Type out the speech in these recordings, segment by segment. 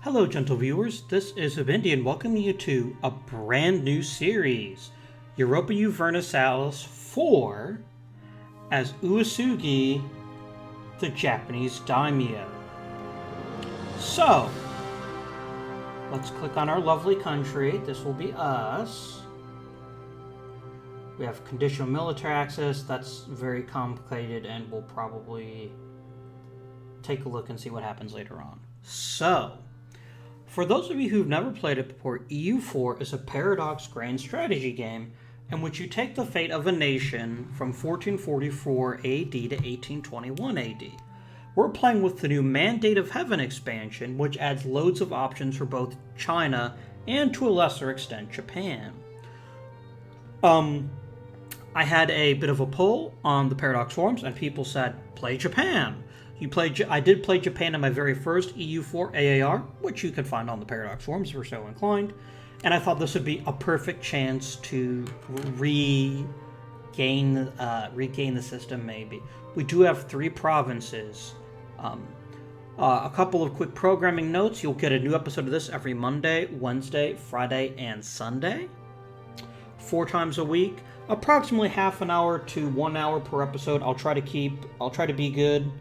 Hello, gentle viewers. This is Abindi, and welcoming you to a brand new series, Europa Universalis 4 as Uesugi, the Japanese daimyo. So, let's click on our lovely country. This will be us. We have conditional military access. That's very complicated, and we'll probably take a look and see what happens later on. So, for those of you who've never played it before, EU4 is a paradox grand strategy game in which you take the fate of a nation from 1444 AD to 1821 AD. We're playing with the new Mandate of Heaven expansion, which adds loads of options for both China and, to a lesser extent, Japan. I had a bit of a poll on the Paradox forums, and people said, play Japan. I did play Japan in my very first EU4 AAR, which you can find on the Paradox forums if you're so inclined. And I thought this would be a perfect chance to regain the system, maybe. We do have 3 provinces. A couple of quick programming notes. You'll get a new episode of this every Monday, Wednesday, Friday, and Sunday. 4 times a week. Approximately half an hour to 1 hour per episode. I'll try to be good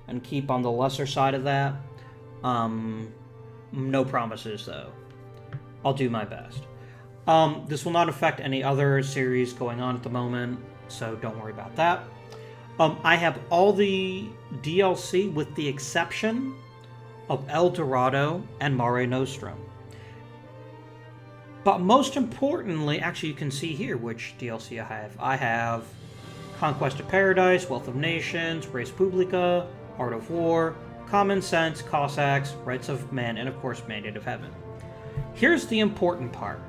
and keep on the lesser side of that. No promises, though. I'll do my best. This will not affect any other series going on at the moment, so don't worry about that. I have all the DLC with the exception of Dorado and Mare Nostrum. But most importantly, actually you can see here which DLC I have. I have Conquest of Paradise, Wealth of Nations, Res Publica, Art of War, Common Sense, Cossacks, Rights of Man, and of course Mandate of Heaven. Here's the important part.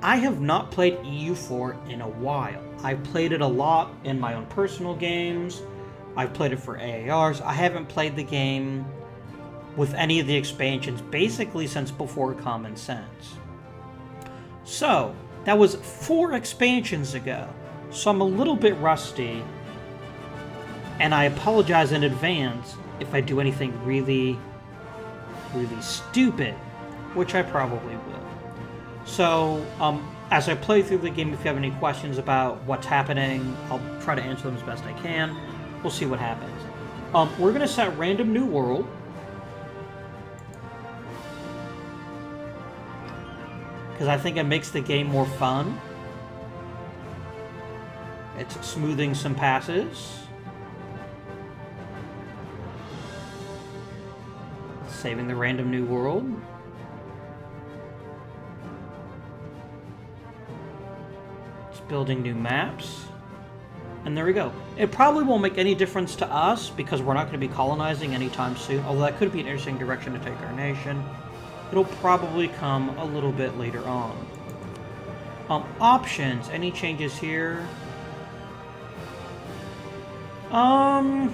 I have not played EU4 in a while. I've played it a lot in my own personal games. I've played it for AARs. I haven't played the game with any of the expansions basically since before Common Sense. So, that was 4 expansions ago. So I'm a little bit rusty. And I apologize in advance if I do anything really, really stupid, which I probably will. So, as I play through the game, if you have any questions about what's happening, I'll try to answer them as best I can. We'll see what happens. We're going to set Random New World. Because I think it makes the game more fun. It's smoothing some passes. Saving the Random New World. It's building new maps. And there we go. It probably won't make any difference to us because we're not going to be colonizing anytime soon, although that could be an interesting direction to take our nation. It'll probably come a little bit later on. Options. Any changes here? Do I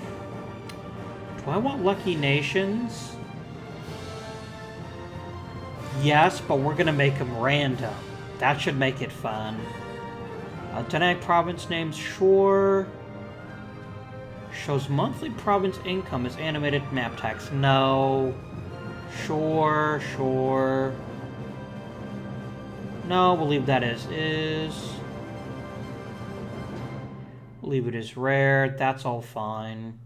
want Lucky Nations? Yes, but we're going to make them random. That should make it fun. Deny province names, sure. Shows monthly province income as animated map text. No. Sure. No, we'll leave that as is. We'll leave it as rare. That's all fine.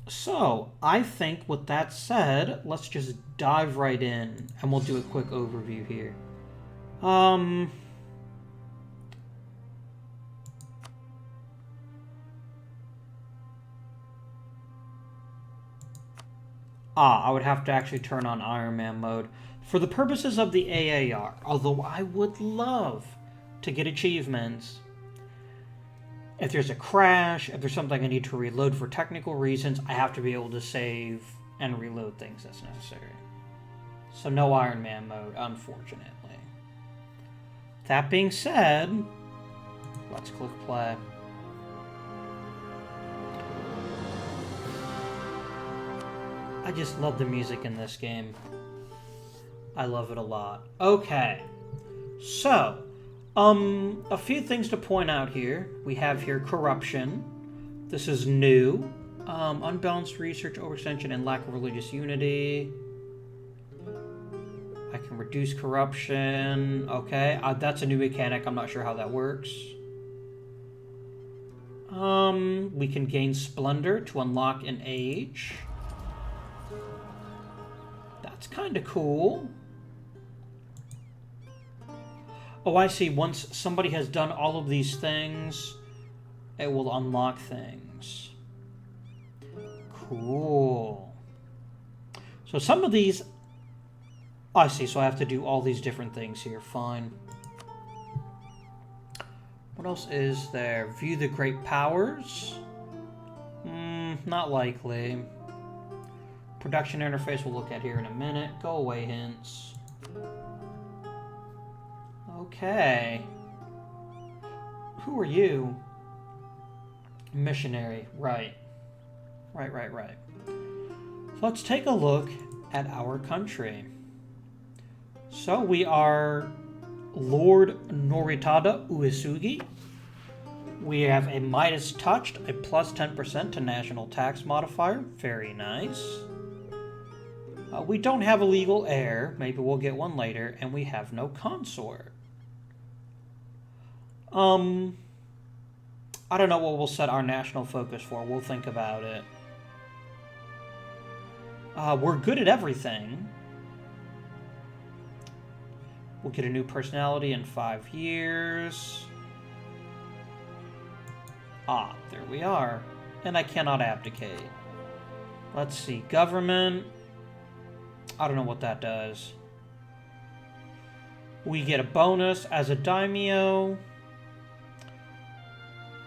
So, I think with that said, let's just dive right in, and we'll do a quick overview here. I would have to actually turn on Iron Man mode. For the purposes of the AAR, although I would love to get achievements, if there's a crash, if there's something I need to reload for technical reasons, I have to be able to save and reload things as necessary. So no Iron Man mode, unfortunately. That being said, let's click play. I just love the music in this game. I love it a lot. Okay, so a few things to point out here. We have here corruption. This is new. Unbalanced research, overextension, and lack of religious unity. I can reduce corruption. Okay, that's a new mechanic. I'm not sure how that works. We can gain splendor to unlock an age. That's kind of cool. Oh, I see. Once somebody has done all of these things, it will unlock things. Cool. So some of these... I see, so I have to do all these different things here. Fine. What else is there? View the great powers? Not likely. Production interface we'll look at here in a minute. Go away, hints. Okay. Who are you? Missionary. Right. Right. So let's take a look at our country. So we are Lord Noritada Uesugi. We have a Midas Touched, a plus 10% to national tax modifier. Very nice. We don't have a legal heir. Maybe we'll get one later. And we have no consort. I don't know what we'll set our national focus for. We'll think about it. We're good at everything. We'll get a new personality in 5 years. Ah, there we are. And I cannot abdicate. Let's see. Government. I don't know what that does. We get a bonus as a daimyo.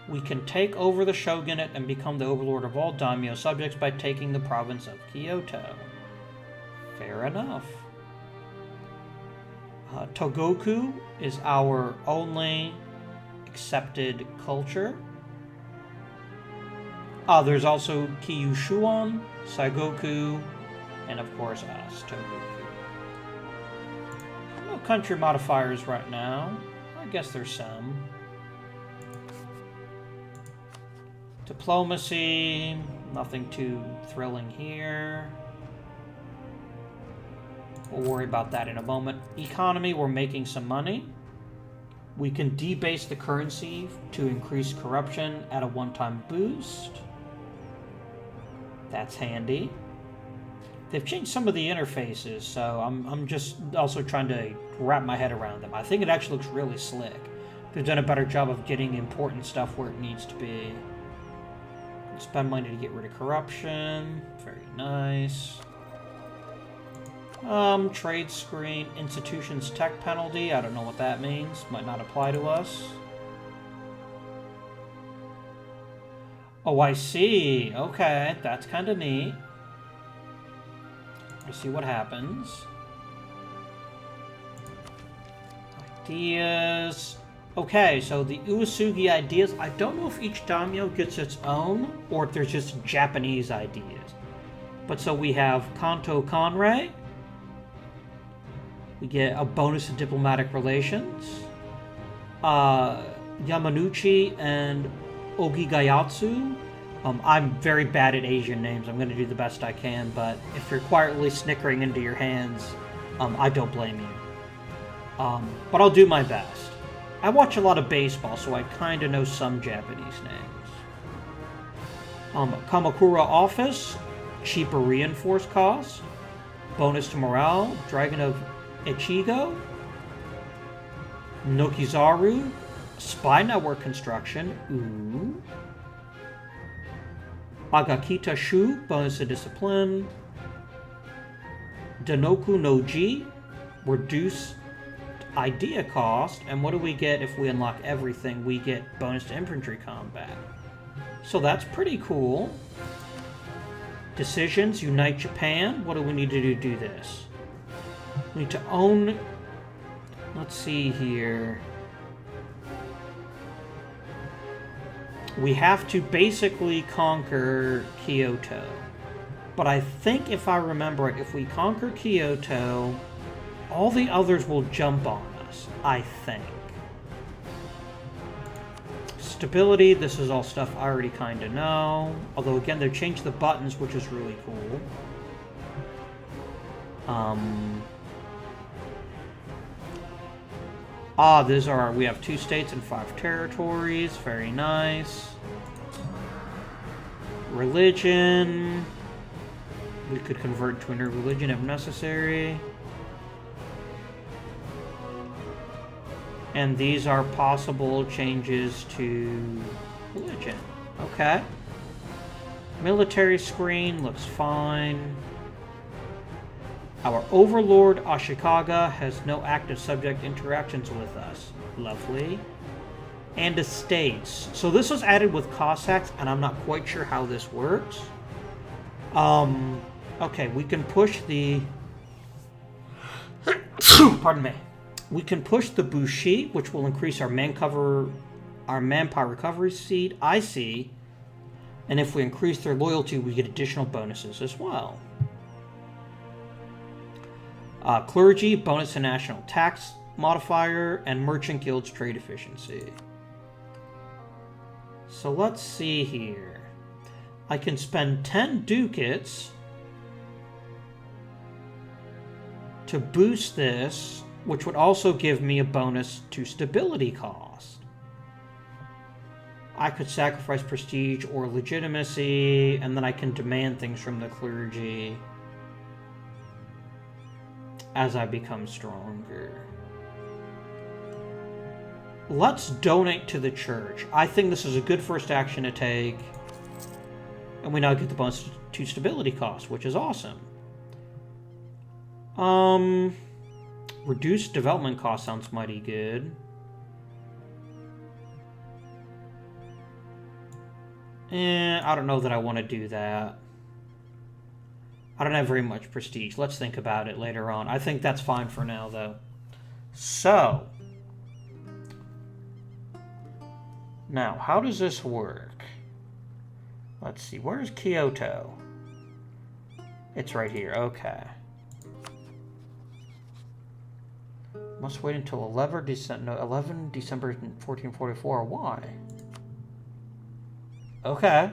We can take over the shogunate and become the overlord of all daimyo subjects by taking the province of Kyoto. Fair enough. Togoku is our only accepted culture. There's also Kyushuan, Saigoku, and of course us, Togoku. No country modifiers right now. I guess there's some. Diplomacy, nothing too thrilling here. We'll worry about that in a moment. Economy, we're making some money. We can debase the currency to increase corruption at a one-time boost. That's handy. They've changed some of the interfaces, so I'm just also trying to wrap my head around them. I think it actually looks really slick. They've done a better job of getting important stuff where it needs to be. Spend money to get rid of corruption. Very nice. Trade screen, institutions tech penalty. I don't know what that means. Might not apply to us. Oh, I see. Okay, that's kind of neat. Let's see what happens. Ideas. Okay, so the Uesugi ideas, I don't know if each daimyo gets its own, or if there's just Japanese ideas. But so we have Kanto Kanrei. We get a bonus to diplomatic relations. Yamanouchi and Ogigayatsu. I'm very bad at Asian names. I'm going to do the best I can, but if you're quietly snickering into your hands, I don't blame you. But I'll do my best. I watch a lot of baseball, so I kind of know some Japanese names. Kamakura Office, cheaper reinforced cost, bonus to morale, Dragon of Ichigo, Nokizaru, spy network construction, ooh. Agakita Shu, bonus to discipline, Denoku no Ji, reduce idea cost, and what do we get if we unlock everything? We get bonus to infantry combat. So that's pretty cool. Decisions, unite Japan. What do we need to do this? We need to own... Let's see here. We have to basically conquer Kyoto. But I think if I remember it, if we conquer Kyoto, all the others will jump on us, I think. Stability, this is all stuff I already kind of know. Although, again, they've changed the buttons, which is really cool. These are... We have 2 states and 5 territories. Very nice. Religion. We could convert to a new religion if necessary. And these are possible changes to religion. Okay. Military screen looks fine. Our overlord, Ashikaga, has no active subject interactions with us. Lovely. And estates. So this was added with Cossacks, and I'm not quite sure how this works. Okay, we can push the... Pardon me. We can push the Bushi, which will increase our manpower recovery speed, I see. And if we increase their loyalty, we get additional bonuses as well. Clergy, bonus to national tax modifier, and merchant guild's trade efficiency. So let's see here. I can spend 10 ducats to boost this, which would also give me a bonus to stability cost. I could sacrifice prestige or legitimacy, and then I can demand things from the clergy as I become stronger. Let's donate to the church. I think this is a good first action to take. And we now get the bonus to stability cost, which is awesome. Reduced development cost sounds mighty good. I don't know that I want to do that. I don't have very much prestige. Let's think about it later on. I think that's fine for now, though. So, now, how does this work? Let's see. Where's Kyoto? It's right here. Okay. Must wait until 11 December 1444. Why? Okay.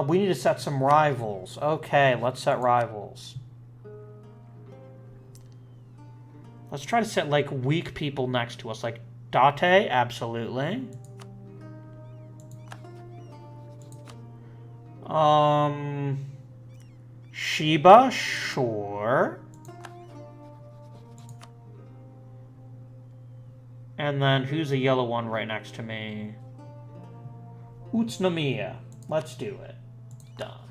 We need to set some rivals. Okay, let's set rivals. Let's try to set, like, weak people next to us. Like, Date, absolutely. Shiba, sure. And then, who's the yellow one right next to me? Utsunomiya. Let's do it. Done.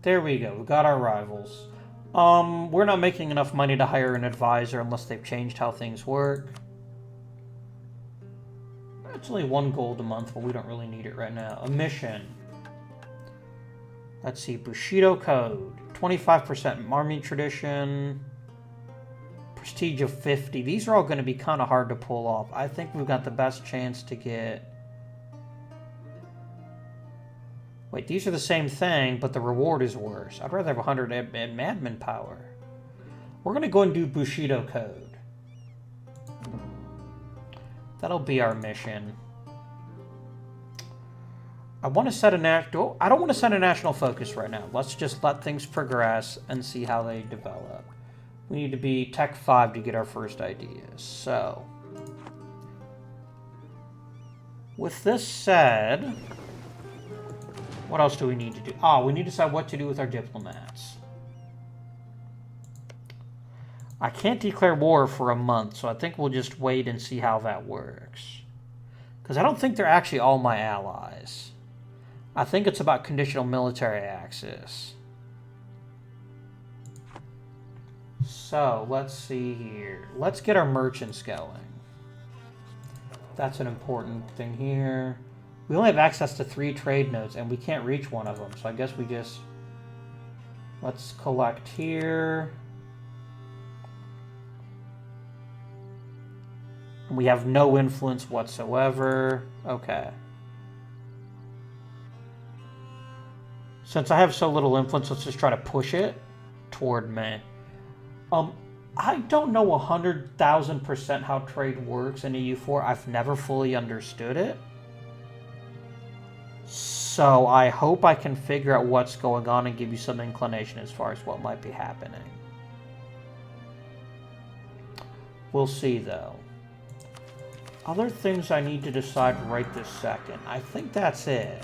There we go. We got our rivals. We're not making enough money to hire an advisor unless they've changed how things work. It's only 1 gold a month, but we don't really need it right now. A mission. Let's see. Bushido Code. 25% army tradition. Prestige of 50. These are all going to be kind of hard to pull off. I think we've got the best chance to get... Wait, these are the same thing, but the reward is worse. I'd rather have 100 admin power. We're going to go and do Bushido Code. That'll be our mission. I want to set a national... I don't want to set a national focus right now. Let's just let things progress and see how they develop. We need to be Tech 5 to get our first ideas. So, with this said, what else do we need to do? We need to decide what to do with our diplomats. I can't declare war for a month, so I think we'll just wait and see how that works. Because I don't think they're actually all my allies. I think it's about conditional military access. So, let's see here. Let's get our merchants going. That's an important thing here. We only have access to 3 trade nodes, and we can't reach one of them. So I guess we just... Let's collect here. We have no influence whatsoever. Okay. Since I have so little influence, let's just try to push it toward me. I don't know 100,000% how trade works in EU4. I've never fully understood it. So I hope I can figure out what's going on and give you some inclination as far as what might be happening. We'll see, though. Other things I need to decide right this second. I think that's it.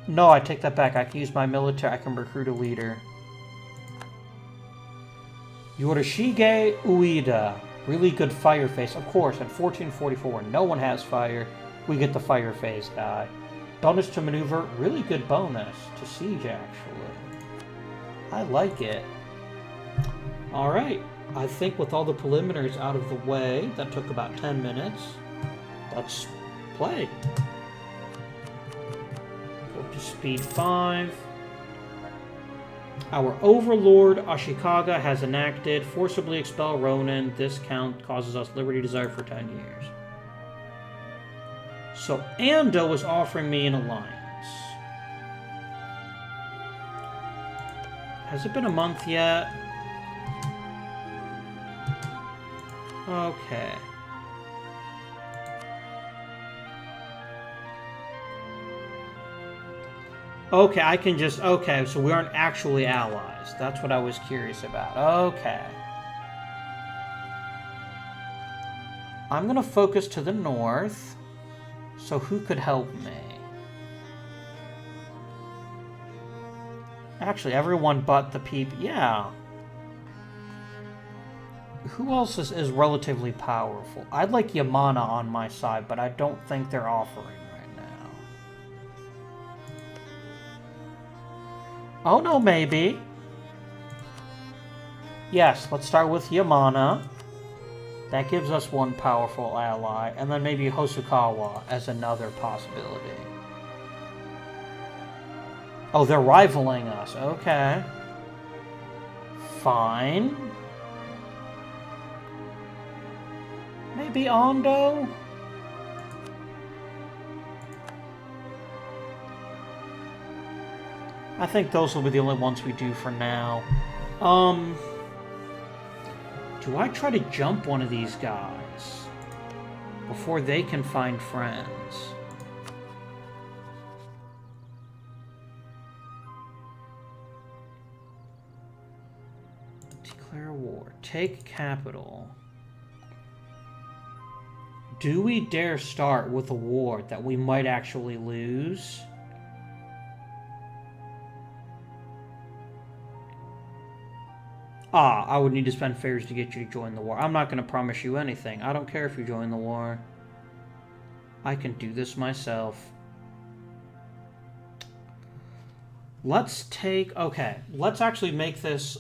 No, I take that back. I can use my military. I can recruit a leader. Yorishige Ueda. Really good fire face. Of course, at 1444, where no one has fire, we get the fire face guy. Bonus to maneuver. Really good bonus to siege, actually. I like it. Alright. I think with all the preliminaries out of the way, that took about 10 minutes. Let's play. Speed 5. Our overlord Ashikaga has enacted forcibly expel Ronin. This count causes us liberty desire for 10 years. So Ando is offering me an alliance. Has it been a month yet? Okay. Okay, I can just... Okay, so we aren't actually allies. That's what I was curious about. Okay. I'm going to focus to the north. So who could help me? Actually, everyone but the people... Yeah. Who else is relatively powerful? I'd like Yamana on my side, but I don't think they're offering. Oh no, maybe. Yes, let's start with Yamana. That gives us one powerful ally. And then maybe Hosokawa as another possibility. Oh, they're rivaling us. Okay. Fine. Maybe Ando? I think those will be the only ones we do for now. Do I try to jump one of these guys before they can find friends? Declare war. Take capital. Do we dare start with a war that we might actually lose? I would need to spend favors to get you to join the war. I'm not going to promise you anything. I don't care if you join the war. I can do this myself. Let's take... Okay, let's actually make this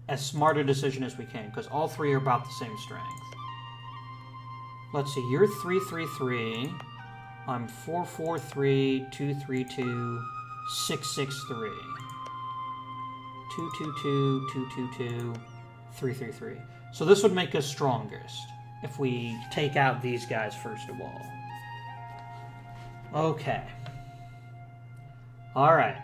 as smart a decision as we can, because all three are about the same strength. Let's see, you're 333. I'm 443, 232, 663. 222, 222, 333. So this would make us strongest if we take out these guys first of all. Okay. Alright.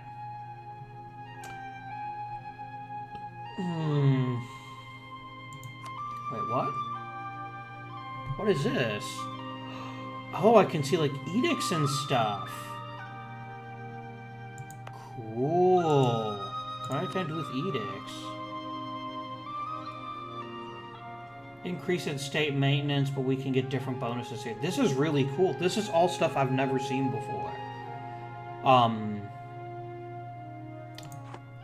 Wait, what? What is this? Oh, I can see like edicts and stuff. Cool. What can I do with edicts? Increase in state maintenance, but we can get different bonuses here. This is really cool. This is all stuff I've never seen before.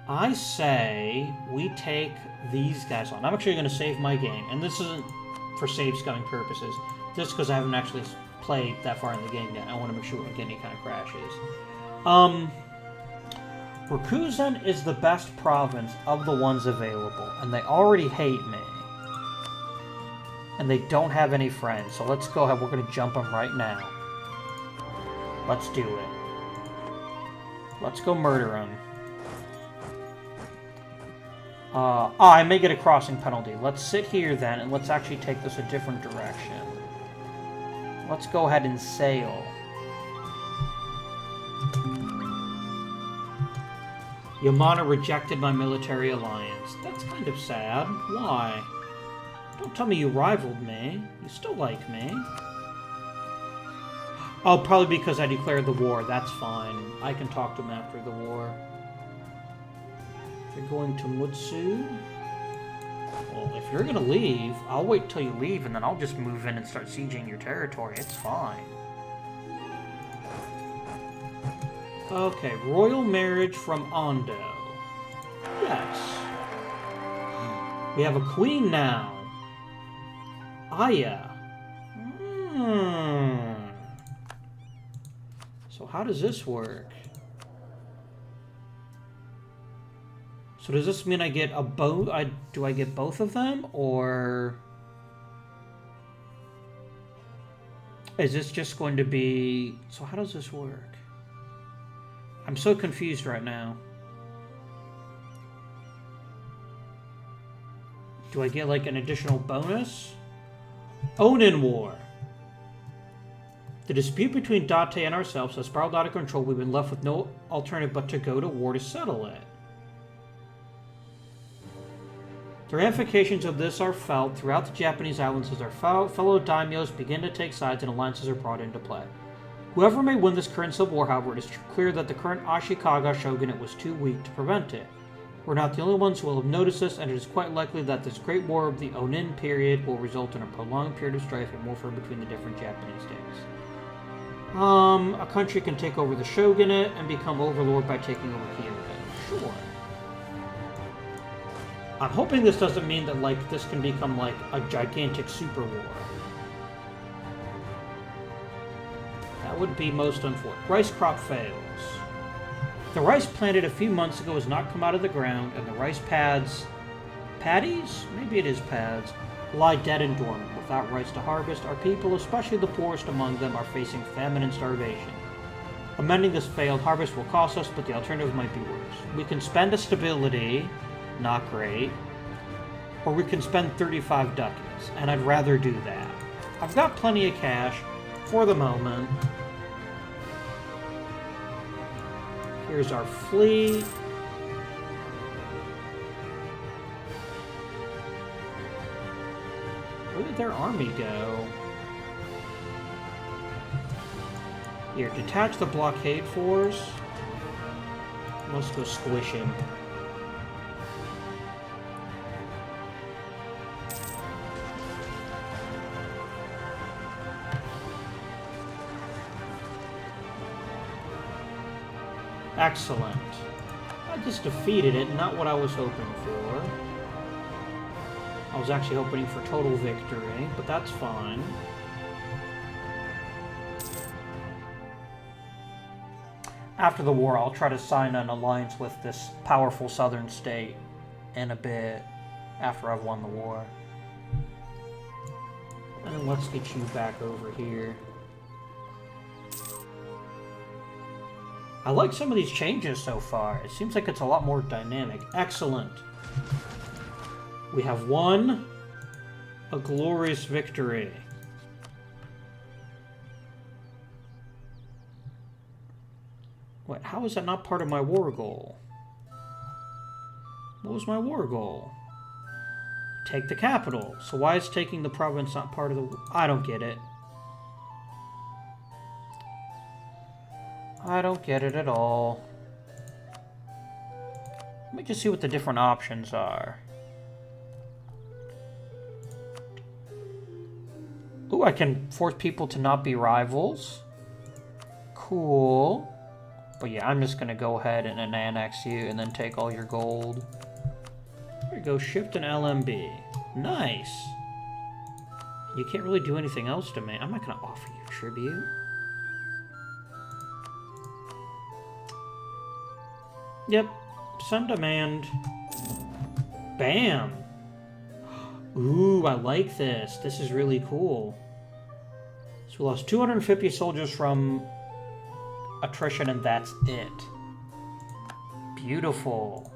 I say we take these guys on. I'm actually going to save my game, and this isn't for save-scumming purposes, just because I haven't actually played that far in the game yet. I want to make sure we don't get any kind of crashes. Rikuzen is the best province of the ones available, and they already hate me. And they don't have any friends, so let's go ahead. We're going to jump them right now. Let's do it. Let's go murder them. I may get a crossing penalty. Let's sit here then, and let's actually take this a different direction. Let's go ahead and sail. Yamana rejected my military alliance. That's kind of sad. Why? Don't tell me you rivaled me. You still like me. Oh, probably because I declared the war. That's fine. I can talk to him after the war. If you're going to Mutsu... Well, if you're gonna leave, I'll wait till you leave and then I'll just move in and start sieging your territory. It's fine. Okay, royal marriage from Ondo. Yes. We have a queen now. Aya. So how does this work? So does this mean I get a do I get both of them, or is this just going to be... So how does this work? I'm so confused right now. Do I get like an additional bonus? Onin War. The dispute between Date and ourselves has spiraled out of control. We've been left with no alternative but to go to war to settle it. The ramifications of this are felt throughout the Japanese islands as our fellow daimyos begin to take sides and alliances are brought into play. Whoever may win this current civil war, however, it is clear that the current Ashikaga shogunate was too weak to prevent it. We're not the only ones who will have noticed this, and it is quite likely that this great war of the Onin period will result in a prolonged period of strife and warfare between the different Japanese states. A country can take over the shogunate and become overlord by taking over Kyoto. Sure. I'm hoping this doesn't mean that, like, this can become, like, a gigantic super war. That would be most unfortunate. Rice crop fails. The rice planted a few months ago has not come out of the ground, and the rice paddies? Maybe it is pads, lie dead and dormant. Without rice to harvest, our people, especially the poorest among them, are facing famine and starvation. Amending this failed harvest will cost us, but the alternative might be worse. We can spend a stability, not great, or we can spend 35 ducats, and I'd rather do that. I've got plenty of cash for the moment. Here's our fleet. Where did their army go? Here, detach the blockade force. Let's go squish him. Excellent. I just defeated it, not what I was hoping for. I was actually hoping for total victory, but that's fine. After the war, I'll try to sign an alliance with this powerful southern state in a bit, after I've won the war. And let's get you back over here. I like some of these changes so far. It seems like it's a lot more dynamic. Excellent. We have won a glorious victory. Wait, how is that not part of my war goal? What was my war goal? Take the capital. So why is taking the province not part of the... I don't get it. I don't get it at all. Let me just see what the different options are. Ooh, I can force people to not be rivals. Cool. But yeah, I'm just going to go ahead and annex you and then take all your gold. There you go, shift an LMB. Nice. You can't really do anything else to me. I'm not going to offer you tribute. Yep, send demand. Bam! Ooh, I like this. This is really cool. So we lost 250 soldiers from attrition, and that's it. Beautiful.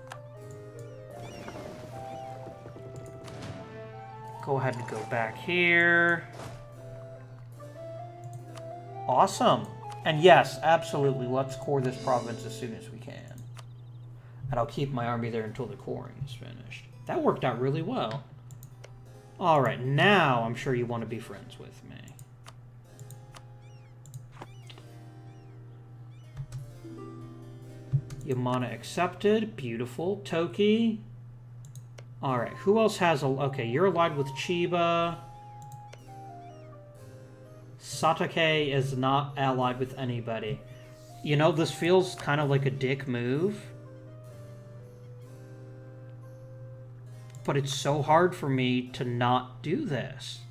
Go ahead and go back here. Awesome. And yes, absolutely, let's core this province as soon as we can. And I'll keep my army there until the coring is finished. That worked out really well. Alright, now I'm sure you want to be friends with me. Yamana accepted. Beautiful. Toki. Alright, who else has a... Okay, you're allied with Chiba. Satake is not allied with anybody. You know, this feels kind of like a dick move. But it's so hard for me to not do this.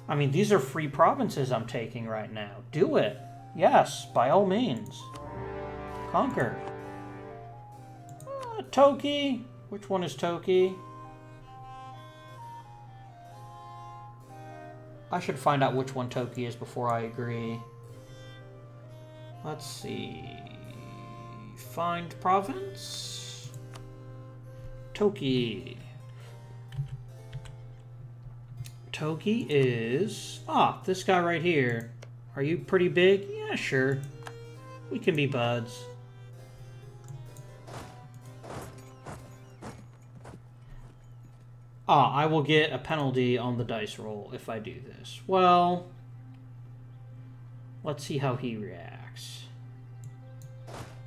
I mean, these are free provinces I'm taking right now. Do it. Yes, by all means. Conquer. Toki. Which one is Toki? I should find out which one Toki is before I agree. Let's see. Find province. Toki. Toki is... Ah, this guy right here. Are you pretty big? Yeah, sure. We can be buds. Ah, I will get a penalty on the dice roll if I do this. Well, let's see how he reacts.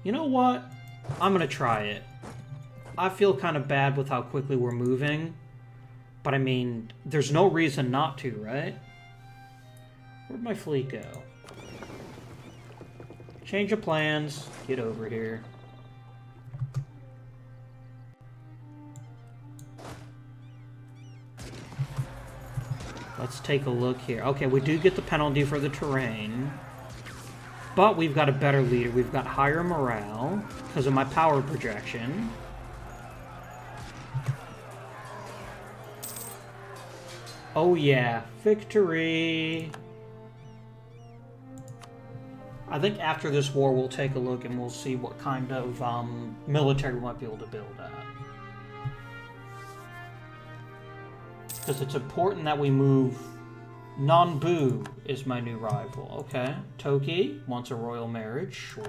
You know what? I'm going to try it. I feel kind of bad with how quickly we're moving. But I mean, there's no reason not to, right? Where'd my fleet go? Change of plans. Get over here. Let's take a look here. Okay, we do get the penalty for the terrain. But we've got a better leader. We've got higher morale because of my power projection. Oh yeah, victory! I think after this war we'll take a look and we'll see what kind of military we might be able to build at. Because it's important that we move... Nanbu is my new rival. Okay. Toki wants a royal marriage. Sure.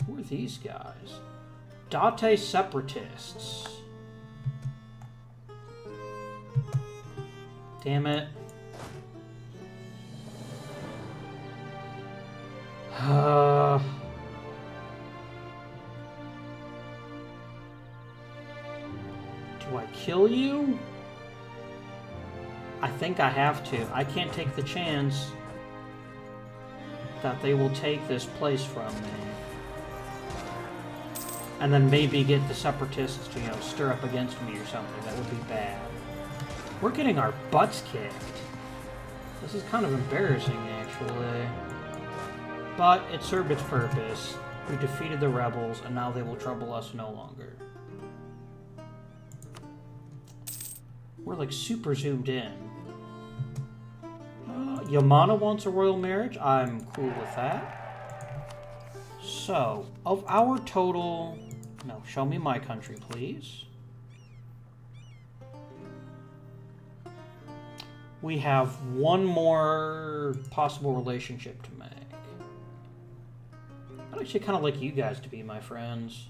Who are these guys? Date separatists. Damn it. Do I kill you? I think I have to. I can't take the chance that they will take this place from me. And then maybe get the separatists to, you know, stir up against me or something. That would be bad. We're getting our butts kicked. This is kind of embarrassing, actually. But it served its purpose. We defeated the rebels, and now they will trouble us no longer. We're like super zoomed in. Yamana wants a royal marriage. I'm cool with that. So, of our total... No, show me my country, please. We have one more possible relationship to make. I'd actually kind of like you guys to be my friends.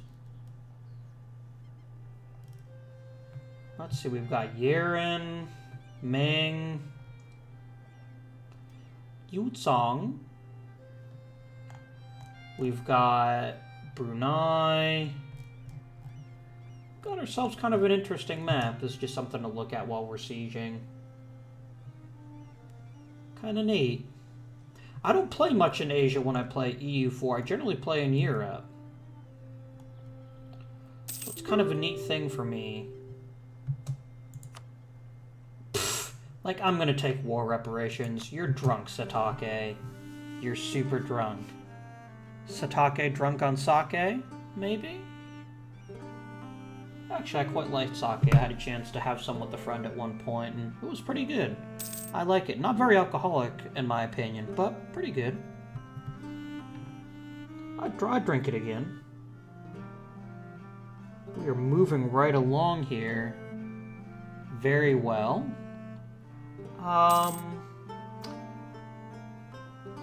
Let's see, we've got Yeren, Ming, Yuzong. We've got Brunei. Got ourselves kind of an interesting map. This is just something to look at while we're sieging. Kind of neat. I don't play much in Asia when I play EU4. I generally play in Europe. So it's kind of a neat thing for me. Like, I'm gonna take war reparations. You're drunk, Satake. You're super drunk. Satake drunk on sake? Maybe? Actually, I quite liked sake. I had a chance to have some with a friend at one point, and it was pretty good. I like it. Not very alcoholic, in my opinion, but pretty good. I'd drink it again. We are moving right along here. Very well.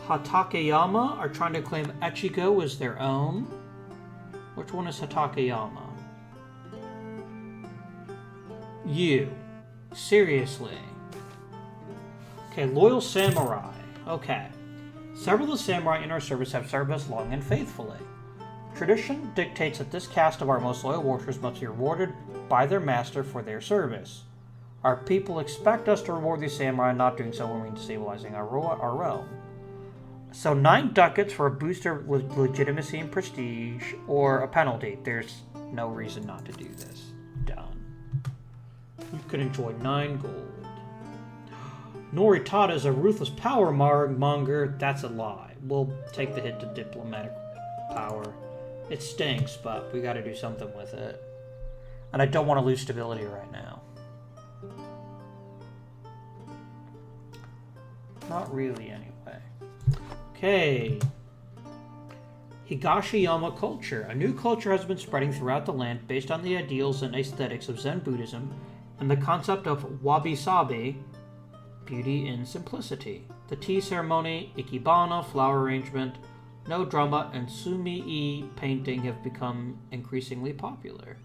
Hatakeyama are trying to claim Echigo as their own. Which one is Hatakeyama? You. Seriously. Okay, loyal samurai. Okay. Several of the samurai in our service have served us long and faithfully. Tradition dictates that this caste of our most loyal warriors must be rewarded by their master for their service. Our people expect us to reward these samurai, not doing so when we're destabilizing our realm. So 9 ducats for a boost of legitimacy and prestige, or a penalty. There's no reason not to do this. Done. You can enjoy 9 gold. Noritada is a ruthless power monger. That's a lie. We'll take the hit to diplomatic power. It stinks, but we gotta do something with it. And I don't want to lose stability right now. Not really, anyway. Okay. Higashiyama culture. A new culture has been spreading throughout the land based on the ideals and aesthetics of Zen Buddhism and the concept of wabi-sabi, beauty in simplicity. The tea ceremony, ikebana, flower arrangement, no drama, and sumi-e painting have become increasingly popular.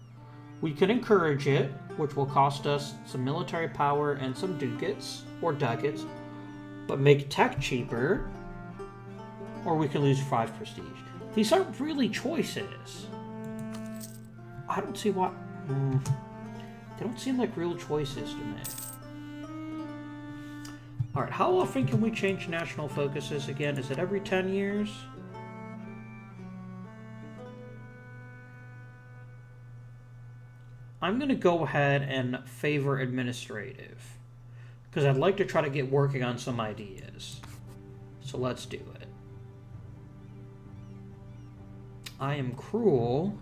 We can encourage it, which will cost us some military power and some ducats, but make tech cheaper, or we can lose 5 prestige. These aren't really choices. I don't see what... They don't seem like real choices to me. Alright, how often can we change national focuses again? Is it every 10 years? I'm going to go ahead and favor administrative, because I'd like to try to get working on some ideas. So let's do it. I am cruel.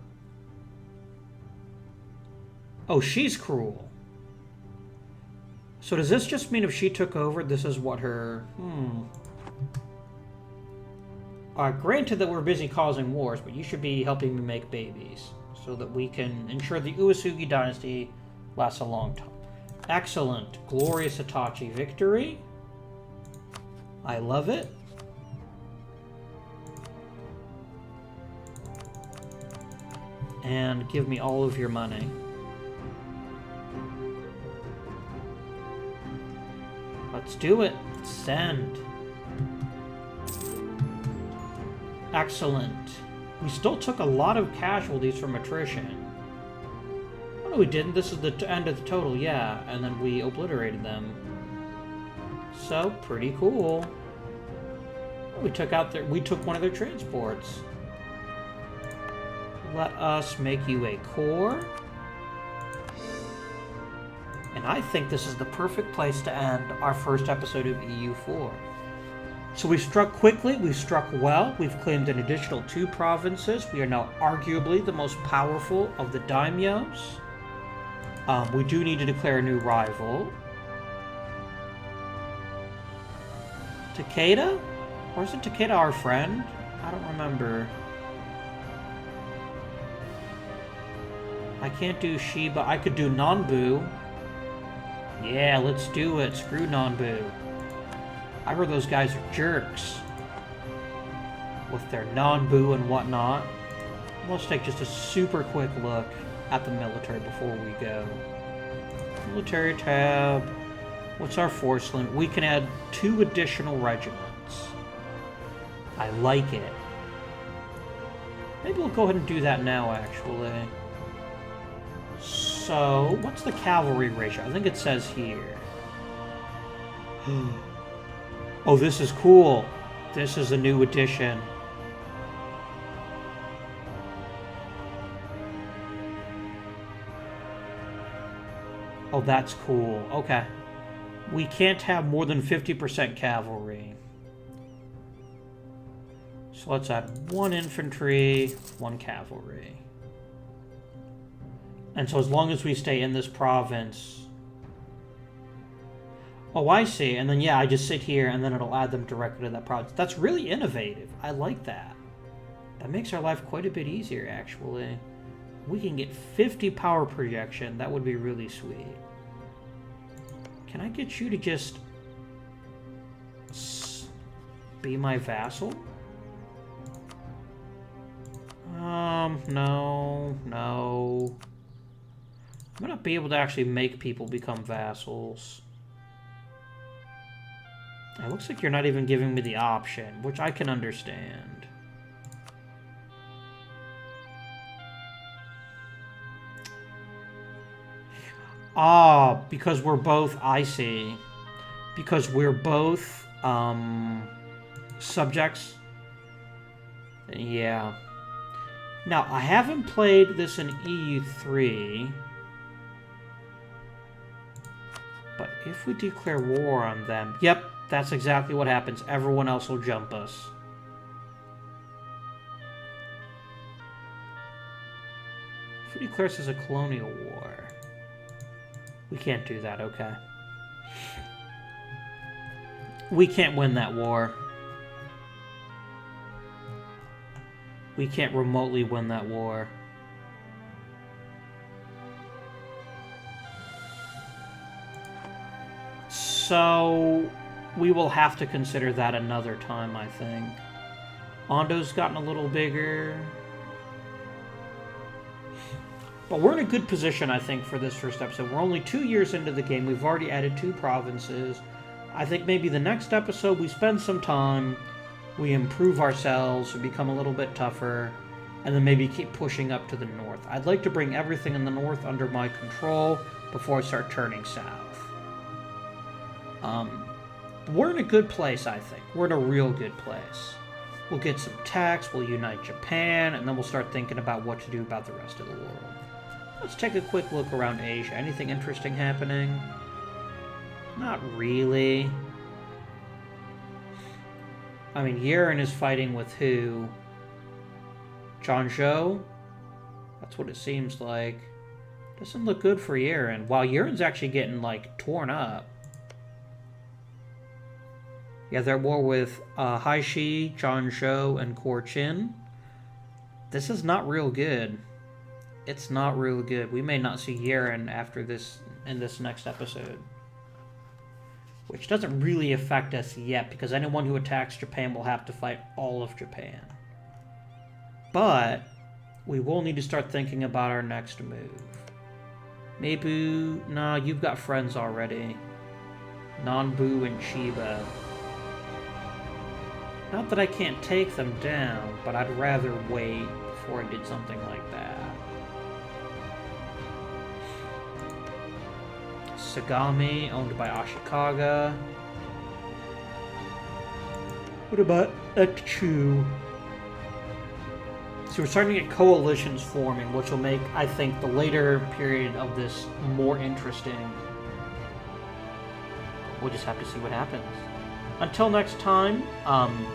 Oh, she's cruel. So does this just mean if she took over, this is what her... Granted that we're busy causing wars, but you should be helping me make babies, so that we can ensure the Uesugi dynasty lasts a long time. Excellent. Glorious Itachi victory. I love it. And give me all of your money. Let's do it. Send. Excellent. We still took a lot of casualties from attrition. Oh, no, we didn't. This is the end of the total, yeah. And then we obliterated them. So, pretty cool. We took one of their transports. Let us make you a core. And I think this is the perfect place to end our first episode of EU4. So we've struck quickly, we've struck well, we've claimed an additional 2 provinces. We are now arguably the most powerful of the daimyos. We do need to declare a new rival. Takeda? Or is it Takeda our friend? I don't remember. I can't do Shiba. I could do Nanbu. Yeah, let's do it. Screw Nanbu. I heard those guys are jerks. With their Nanbu and whatnot. Let's take just a super quick look at the military before we go. Military tab. What's our force limit? We can add 2 additional regiments. I like it. Maybe we'll go ahead and do that now, actually. So, what's the cavalry ratio? I think it says here. Oh, this is cool. This is a new addition. Oh, that's cool. Okay. We can't have more than 50% cavalry. So let's add 1 infantry, 1 cavalry. And so as long as we stay in this province... Oh, I see. And then, yeah, I just sit here, and then it'll add them directly to that province. That's really innovative. I like that. That makes our life quite a bit easier, actually. We can get 50 power projection. That would be really sweet. Can I get you to just... be my vassal? No. I'm gonna be able to actually make people become vassals. It looks like you're not even giving me the option, which I can understand. Ah, because we're both, I see. Because we're both, subjects. Yeah. Now, I haven't played this in EU3. But if we declare war on them... Yep, that's exactly what happens. Everyone else will jump us. If we declare this as a colonial war... We can't do that, okay. We can't win that war. We can't remotely win that war. So, we will have to consider that another time, I think. Ondo's gotten a little bigger. But we're in a good position, I think, for this first episode. We're only 2 years into the game. We've already added 2 provinces. I think maybe the next episode we spend some time, we improve ourselves, we become a little bit tougher, and then maybe keep pushing up to the north. I'd like to bring everything in the north under my control before I start turning south. We're in a good place, I think. We're in a real good place. We'll get some tax, we'll unite Japan, and then we'll start thinking about what to do about the rest of the world. Let's take a quick look around Asia. Anything interesting happening? Not really. I mean, Yeren is fighting with who? Zhangzhou? That's what it seems like. Doesn't look good for Yeren. Wow, Yeren's actually getting, like, torn up. Yeah, they're at war with Haishi, Zhangzhou, and Korchin. This is not real good. It's not real good. We may not see Yeren after this in this next episode. Which doesn't really affect us yet, because anyone who attacks Japan will have to fight all of Japan. But we will need to start thinking about our next move. Maybe... Nah, you've got friends already. Nanbu and Chiba. Not that I can't take them down, but I'd rather wait before I did something like that. Sagami, owned by Ashikaga. What about Echu? So we're starting to get coalitions forming, which will make, I think, the later period of this more interesting. We'll just have to see what happens. Until next time,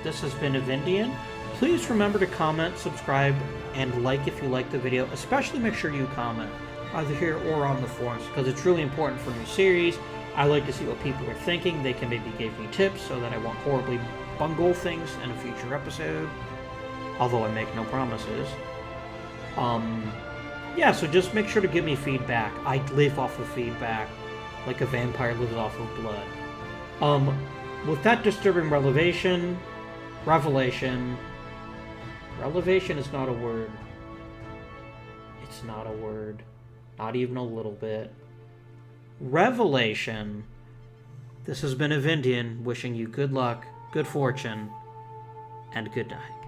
this has been Avindian. Please remember to comment, subscribe, and like if you like the video. Especially make sure you comment, either here or on the forums, because it's really important for new series. I like to see what people are thinking. They can maybe give me tips so that I won't horribly bungle things in a future episode. Although I make no promises. Yeah, so just make sure to give me feedback. I live off of feedback, like a vampire lives off of blood. With that disturbing revelation is not a word. It's not a word. Not even a little bit. Revelation. This has been Avindian, wishing you good luck, good fortune, and good night.